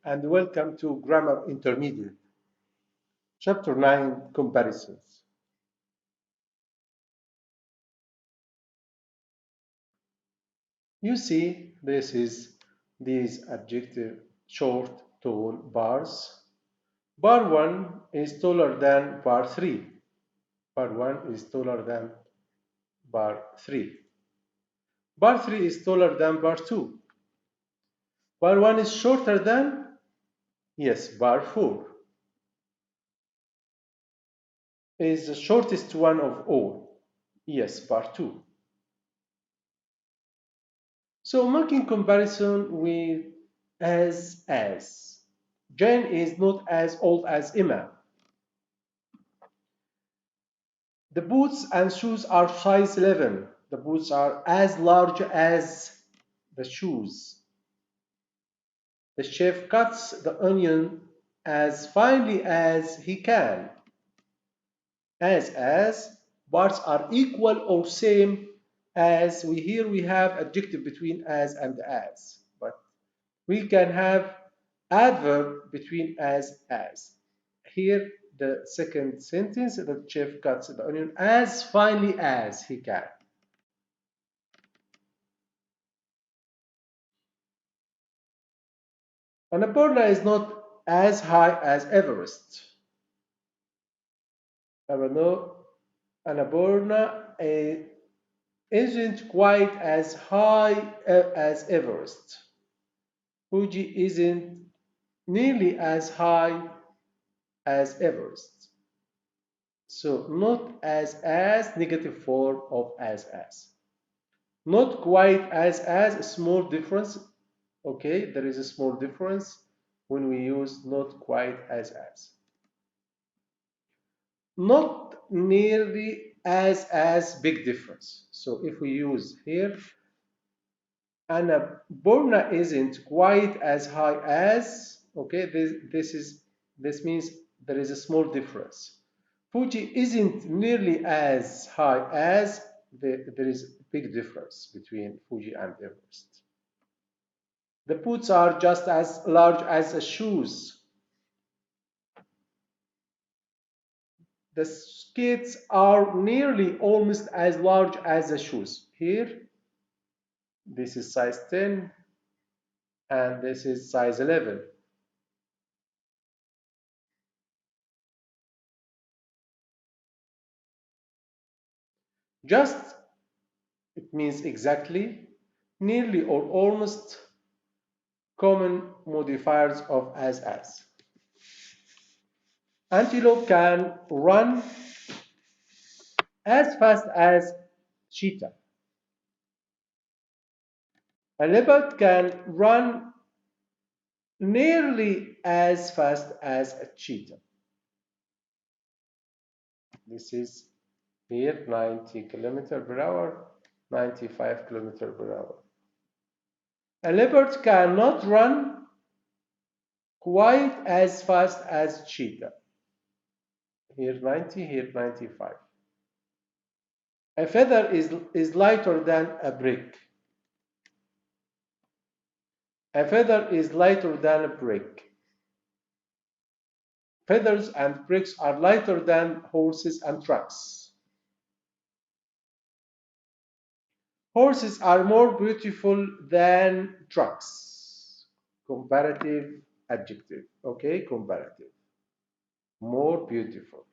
and welcome to Grammar Intermediate, Chapter 9, Comparisons. You see, this is these adjective short tall bars. Bar 1 is taller than bar 3. Bar 1 is taller than bar 3. Bar 3 is taller than bar 2. Bar 1 is shorter than, yes, bar 4 is the shortest one of all. Yes, bar 2. So making comparison with as. Jane is not as old as Emma. The boots and shoes are size 11. The boots are as large as the shoes. The chef cuts the onion as finely as he can. As parts are equal or same as here we have adjective between as, but we can have adverb between as. Here the second sentence, the chef cuts the onion as finely as he can. Annapurna is not as high as Everest. Annapurna isn't quite as high as Everest. Fuji isn't nearly as high as Everest. So not as negative form of as. Not quite as a small difference. Okay, there is a small difference when we use not quite as. Not nearly as big difference. So if we use here Annapurna isn't quite as high as, okay, this means there is a small difference. Fuji isn't nearly as high as, there is a big difference between Fuji and Everest. The boots are just as large as the shoes. The skates are nearly almost as large as the shoes. Here, this is size 10 and this is size 11. Just, it means exactly, nearly or almost, common modifiers of as. Antelope can run as fast as cheetah. A leopard can run nearly as fast as a cheetah. This is here 90 km per hour, 95 km per hour. A leopard cannot run quite as fast as cheetah. Here 90, here 95. A feather is lighter than a brick. A feather is lighter than a brick. Feathers and bricks are lighter than horses and trucks. Horses are more beautiful than trucks. Comparative adjective. Okay, comparative. More beautiful.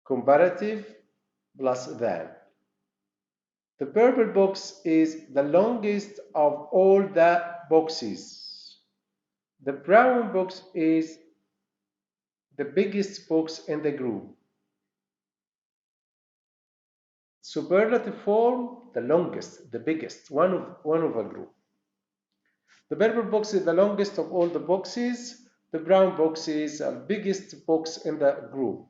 Comparative plus than. The purple box is the longest of all the boxes. The brown box is the biggest box in the group. Superlative form, the longest, the biggest, one of a group. The purple box is the longest of all the boxes. The brown box is the biggest box in the group.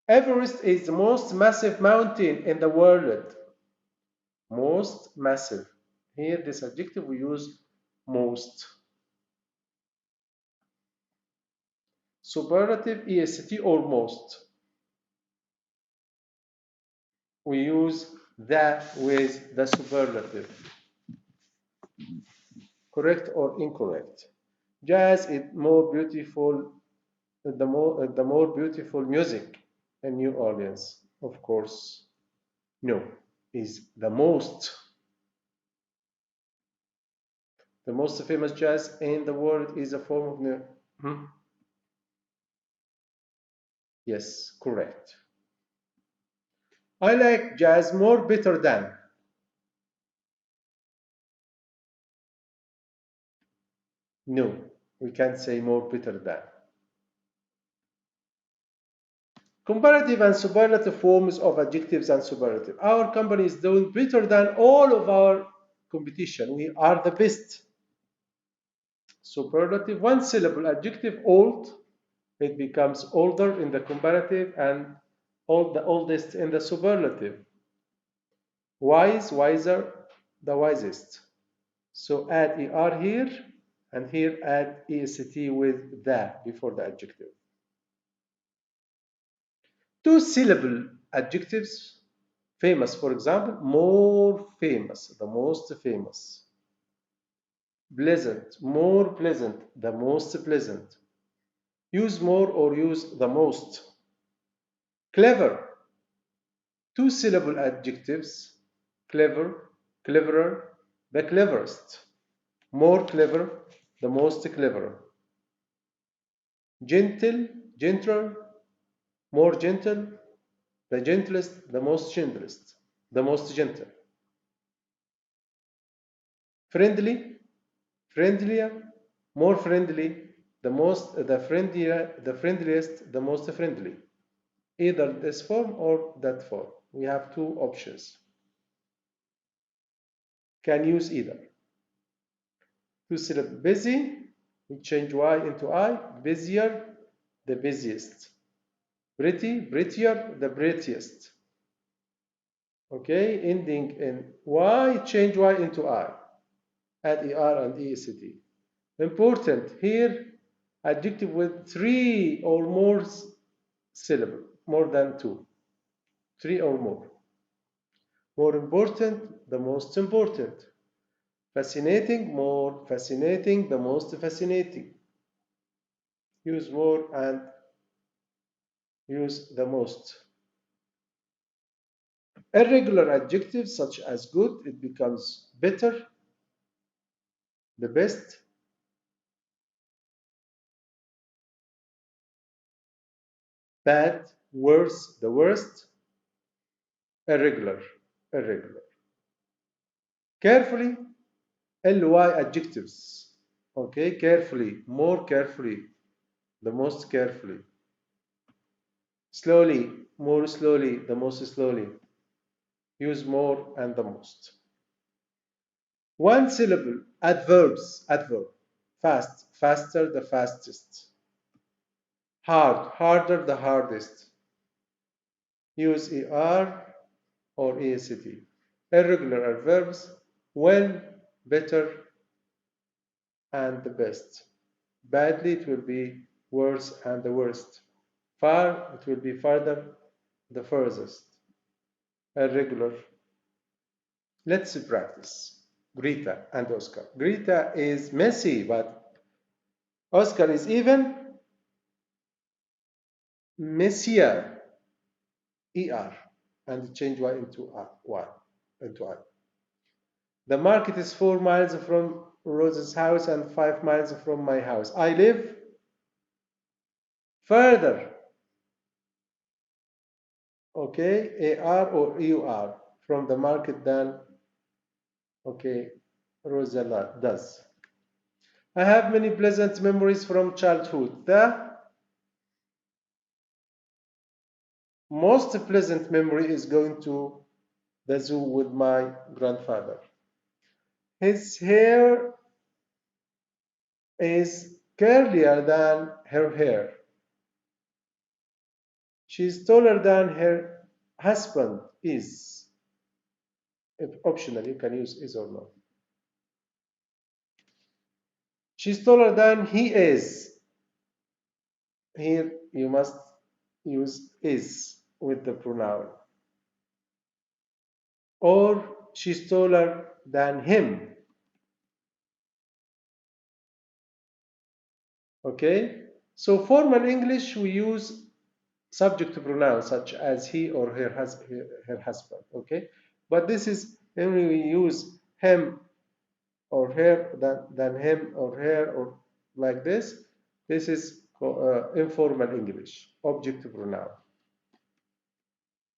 Everest is the most massive mountain in the world. Most massive. Here, this adjective we use most. Superlative, est, or most. We use the with the superlative. Correct or incorrect? Jazz is more beautiful, the more beautiful music in New Orleans. Of course, no. Is the most famous jazz in the world is a form of Hmm? Yes, correct. I like jazz more better than. No, we can't say more better than. Comparative and superlative forms of adjectives and superlative. Our company is doing better than all of our competition. We are the best. Superlative, one syllable adjective, old, it becomes older in the comparative and old, the oldest in the superlative. Wise, wiser, the wisest. So add er here, and here add est with the before the adjective. Two syllable adjectives, famous, for example, more famous, the most famous. Pleasant, more pleasant, the most pleasant. Use more or use the most. Clever, two syllable adjectives, clever, cleverer, the cleverest. More clever, the most clever. Gentle, gentler, more gentle, the gentlest, the most gentlest, the most gentle. Friendly, friendlier, more friendly, the friendliest, the most friendly. Either this form or that form. We have two options. Can use either. Two syllable busy, we change y into I, busier, the busiest. Pretty, prettier, the prettiest. Okay, ending in y, change y into I. Add er and est. Important here, adjective with three or more syllable, more than two, three or more. More important, the most important. Fascinating, more fascinating, the most fascinating. Use more and use the most. Irregular adjectives such as good, it becomes better, the best, bad, worse, the worst, irregular, irregular. Carefully, ly adjectives. Okay, carefully, more carefully, the most carefully. Slowly, more slowly, the most slowly. Use more and the most. One syllable, adverbs, adverb. Fast, faster, the fastest. Hard, harder, the hardest. Use er or est. Irregular adverbs, well, better, and the best. Badly, it will be worse and the worst. Far, it will be farther, the furthest. Irregular. Let's practice. Greta and Oscar. Greta is messy, but Oscar is even messier. Er. And change y into y. Into I. The market is 4 miles from Rose's house and 5 miles from my house. I live further. Okay, AR or EUR from the market than, okay, Rosa does. I have many pleasant memories from childhood. The most pleasant memory is going to the zoo with my grandfather. His hair is curlier than her hair. She's taller than her husband is. If optional, you can use is or not. She's taller than he is. Here you must use is with the pronoun. or she's taller than him. Okay, so formal English we use subject pronouns such as he or her husband. Okay, but this is when we use him or her than him or her or like this. This is informal English, object pronoun.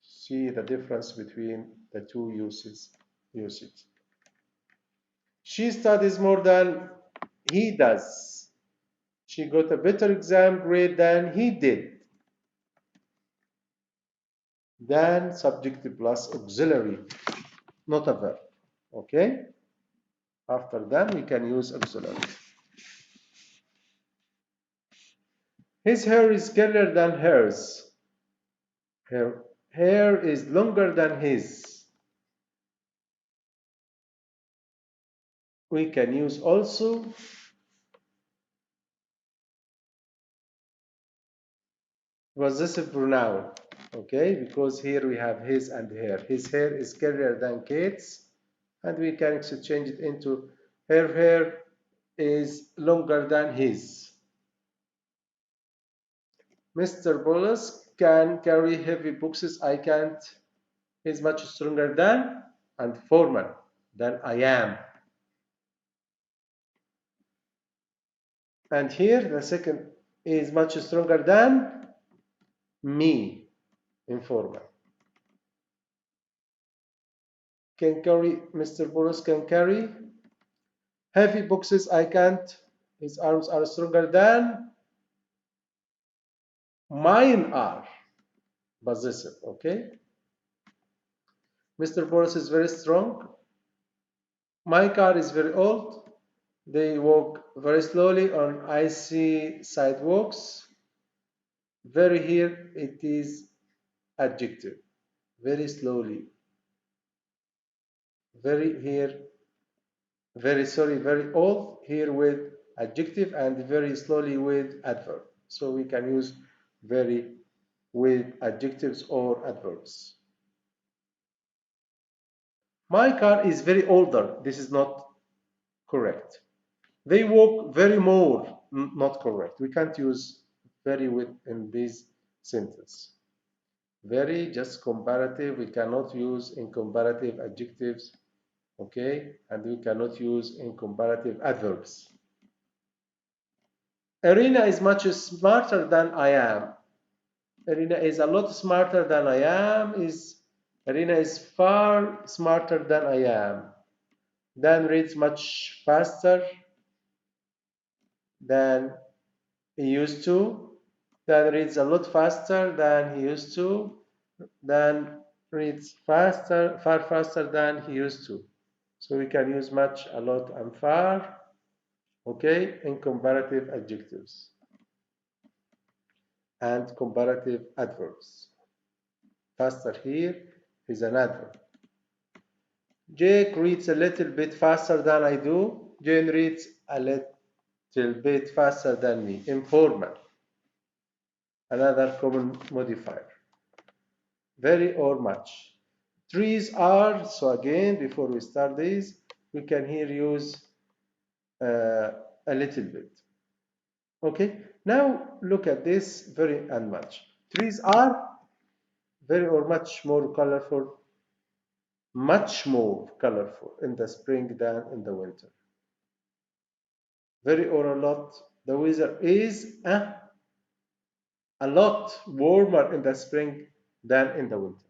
See the difference between the two uses. She studies more than he does. She got a better exam grade than he did. Than subject plus auxiliary, not a verb. Okay? After that, we can use auxiliary. His hair is curlier than hers. Her hair is longer than his. We can use also possessive pronoun. Okay, because here we have his and her. His hair is curlier than Kate's, and we can exchange it into her hair is longer than his. Mr. Bolus can carry heavy boxes. I can't. He's much stronger than and formal than I am. And here the second is much stronger than me, informal. Can carry, Mr. Boris can carry heavy boxes. I can't. His arms are stronger than mine are. Possessive, okay? Mr. Boris is very strong. My car is very old. They walk very slowly on icy sidewalks. Very here it is adjective. Very slowly. Very here, very sorry, very old here with adjective and very slowly with adverb. So we can use very with adjectives or adverbs. My car is very older. This is not correct. They walk very more. Not correct. We can't use very with in this sentence. Very just comparative. We cannot use in comparative adjectives. Okay, and we cannot use in comparative adverbs. Irina is much smarter than I am. Irina is a lot smarter than I am. Irina is far smarter than I am. Dan reads much faster than he used to. Dan reads a lot faster than he used to. Dan reads faster, far faster than he used to. So we can use much, a lot, and far, okay, in comparative adjectives and comparative adverbs. Faster here is an adverb. Jake reads a little bit faster than I do. Jane reads a little bit faster than me. Informal. Another common modifier. Very or much. Trees are, so again, before we start this, we can here use a little bit. Okay, now look at this very and much. Trees are very or much more colorful in the spring than in the winter. Very or a lot. The weather is a lot warmer in the spring than in the winter.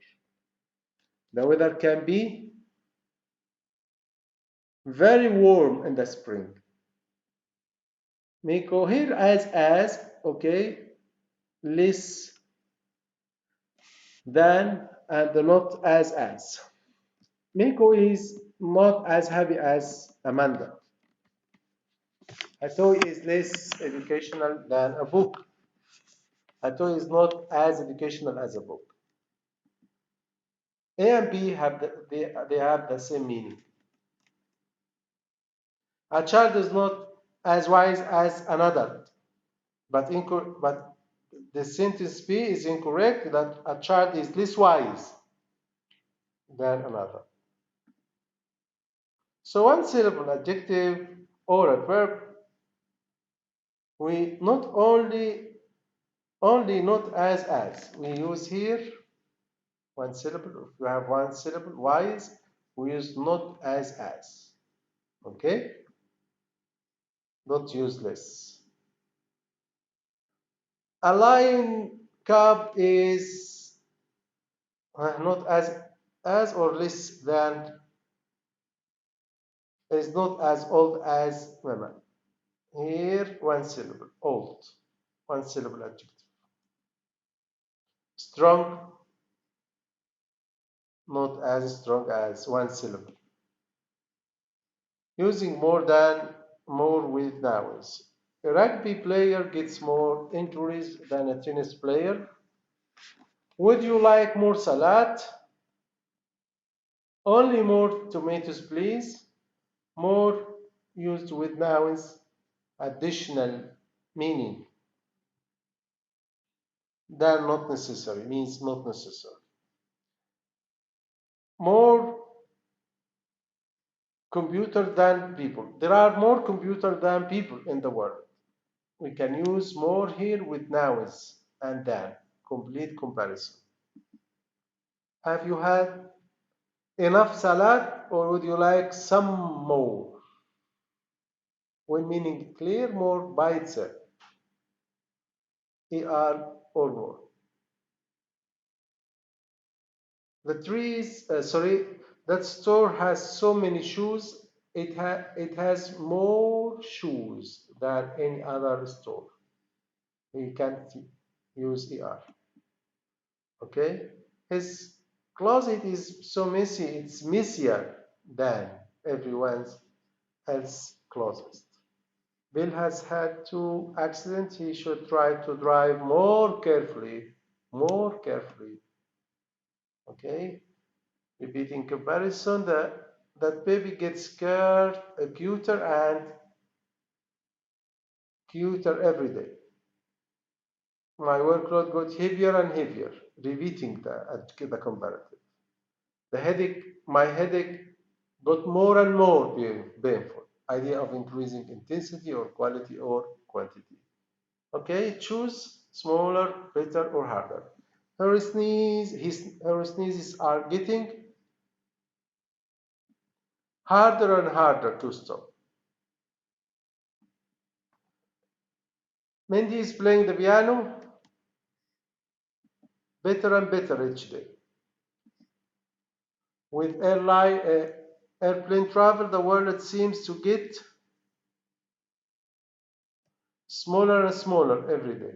The weather can be very warm in the spring. Miko here as okay, less than and not as. Miko is not as happy as Amanda. A toy is less educational than a book. A toy is not as educational as a book. A and B have they have the same meaning. A child is not as wise as an adult, but the sentence B is incorrect that a child is less wise than another. So one syllable adjective or adverb, we not only not as. We use here one syllable. If you have one syllable, wise, we use not as. Okay? Not useless. A lion cub is not as or less than, is not as old as women. Here, one syllable, old, one syllable adjective. Strong, not as strong as, one syllable. Using more than, more with nouns. A rugby player gets more injuries than a tennis player. Would you like more salad? Only more tomatoes, please. More used with nouns, additional meaning. Than not necessary means not necessary. More computer than people. There are more computer than people in the world. We can use more here with nouns and than. Complete comparison. Have you had enough salad or would you like some more? When meaning clear, more by itself. ER or more. The trees, that store has so many shoes. It has more shoes than any other store. We can't use ER. Okay? His closet is so messy, it's messier than everyone else's closet. Bill has had two accidents. He should try to drive more carefully. More carefully. Okay? Repeating comparison, that baby gets scared, cuter and cuter every day. My workload got heavier and heavier. Repeating the comparative. My headache got more and more painful. Idea of increasing intensity or quality or quantity. Okay, choose smaller, better, or harder. Her sneezes are getting harder and harder to stop. Mindy is playing the piano better and better each day. With airplane travel, the world seems to get smaller and smaller every day.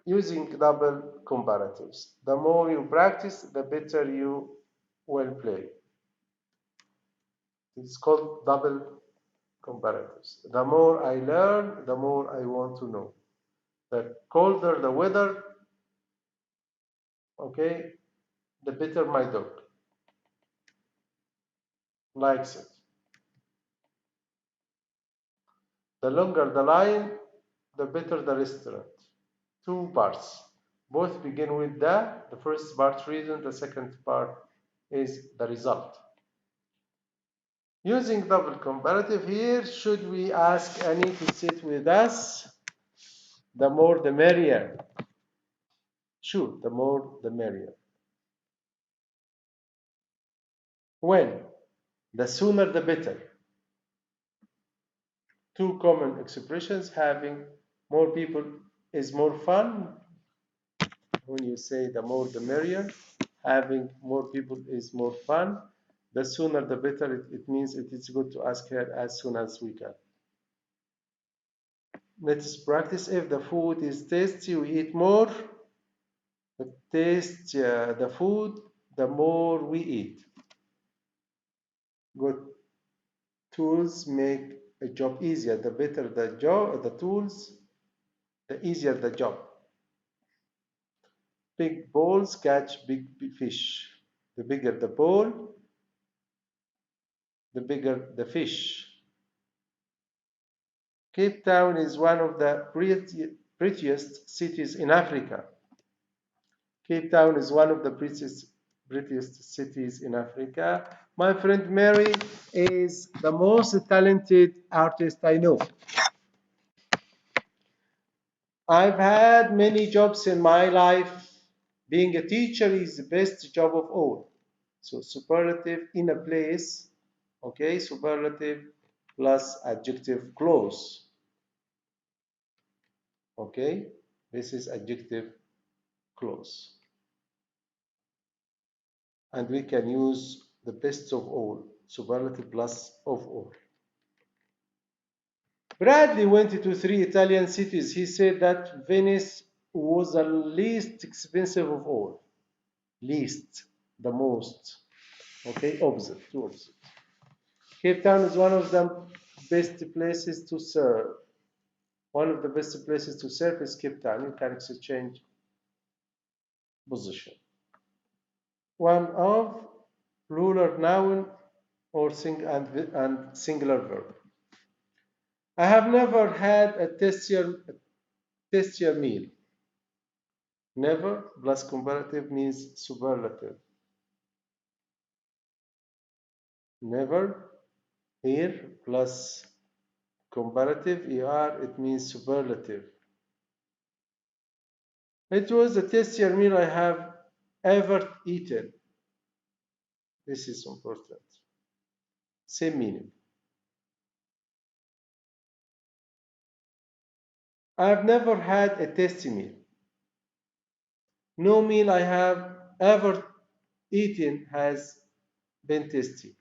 Using double comparatives. The more you practice, the better you will play. It's called double comparatives. The more I learn, the more I want to know. The colder the weather, okay, the better my dog likes it. The longer the line, the better the restaurant. Two parts. Both begin with the first part reason, the second part is the result. Using double comparative here, should we ask Annie to sit with us? The more the merrier. Sure, the more the merrier. When? The sooner the better. Two common expressions, having more people is more fun. When you say the more the merrier, having more people is more fun. The sooner the better, it means it is good to ask her as soon as we can. Let's practice. If the food is tasty, we eat more. The taste the food, the more we eat. Good tools make a job easier. The better the tools, the easier the job. Big bowls catch big fish. The bigger the bowl, the bigger the fish. Cape Town is one of the prettiest cities in Africa. Cape Town is one of the prettiest cities in Africa. My friend Mary is the most talented artist I know. I've had many jobs in my life. Being a teacher is the best job of all. So superlative in a place, okay, superlative plus adjective clause, okay, this is adjective clause. And we can use the best of all, superlative plus of all. Bradley went to three Italian cities. He said that Venice was the least expensive of all. Least, the most. Okay, opposite, two opposite. Cape Town is one of the best places to serve. One of the best places to serve is Cape Town. You can exchange position. One of plural noun or and singular verb. I have never had a tastier meal. Never plus comparative means superlative. Never here plus comparative er, it means superlative. It was the tastier meal I have ever eaten. This is important. Same meaning. I have never had a tasty meal. No meal I have ever eaten has been tasty.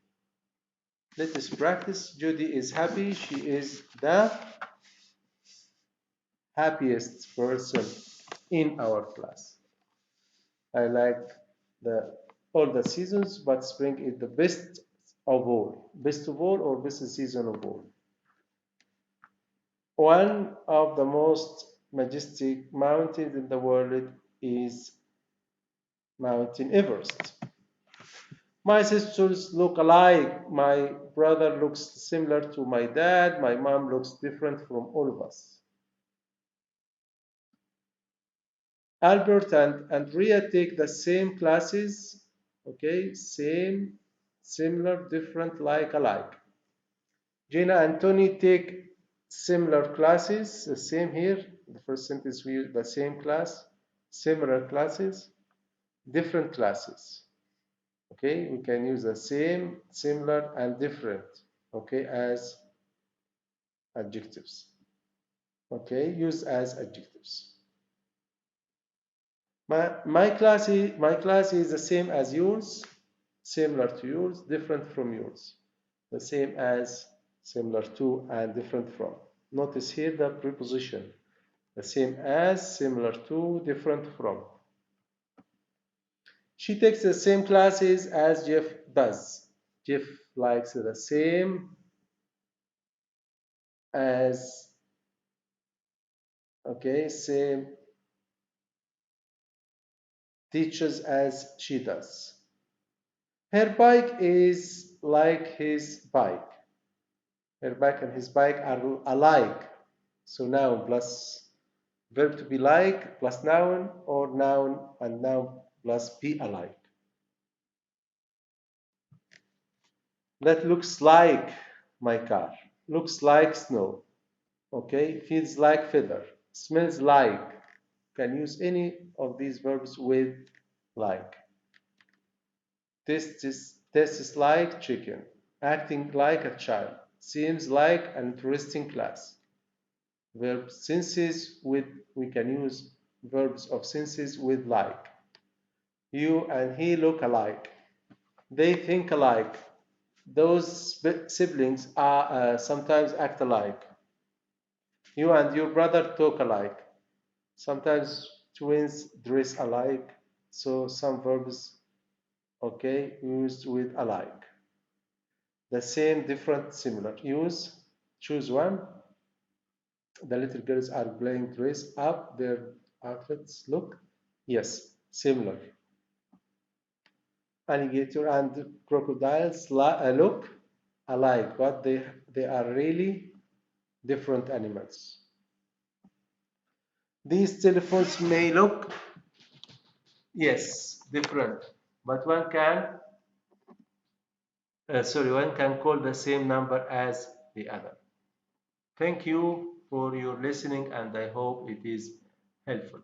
Let us practice. Judy is happy. She is the happiest person in our class. I like the all the seasons, but spring is the best of all. Best of all or best season of all. One of the most majestic mountains in the world is Mountain Everest. My sisters look alike. My brother looks similar to my dad. My mom looks different from all of us. Albert and Andrea take the same classes, okay, same, similar, different, like, alike. Gina and Tony take similar classes, the same here. The first sentence we use the same class, similar classes, different classes. Okay, we can use the same, similar, and different, okay, as adjectives. Okay, use as adjectives. My class is the same as yours, similar to yours, different from yours. The same as, similar to, and different from. Notice here the preposition. The same as, similar to, different from. She takes the same classes as Jeff does. Jeff likes the same as, okay, same teaches as she does. Her bike is like his bike. Her bike and his bike are alike. So noun plus verb to be like plus noun, or noun and noun plus be alike. That looks like my car. Looks like snow. Okay, feels like feather. Smells like. Can use any of these verbs with like. Tastes like chicken. Acting like a child. Seems like an interesting class. Verb senses with, we can use verbs of senses with like. You and he look alike. They think alike. Those siblings are sometimes act alike. You and your brother talk alike. Sometimes twins dress alike. So some verbs, okay, used with alike. The same, different, similar. Use, choose one. The little girls are playing dress up. Their outfits look, yes, similar. Alligator and crocodiles look alike, but they are really different animals. These telephones may look, yes, different, but one can sorry, one can call the same number as the other. Thank you for your listening, and I hope it is helpful.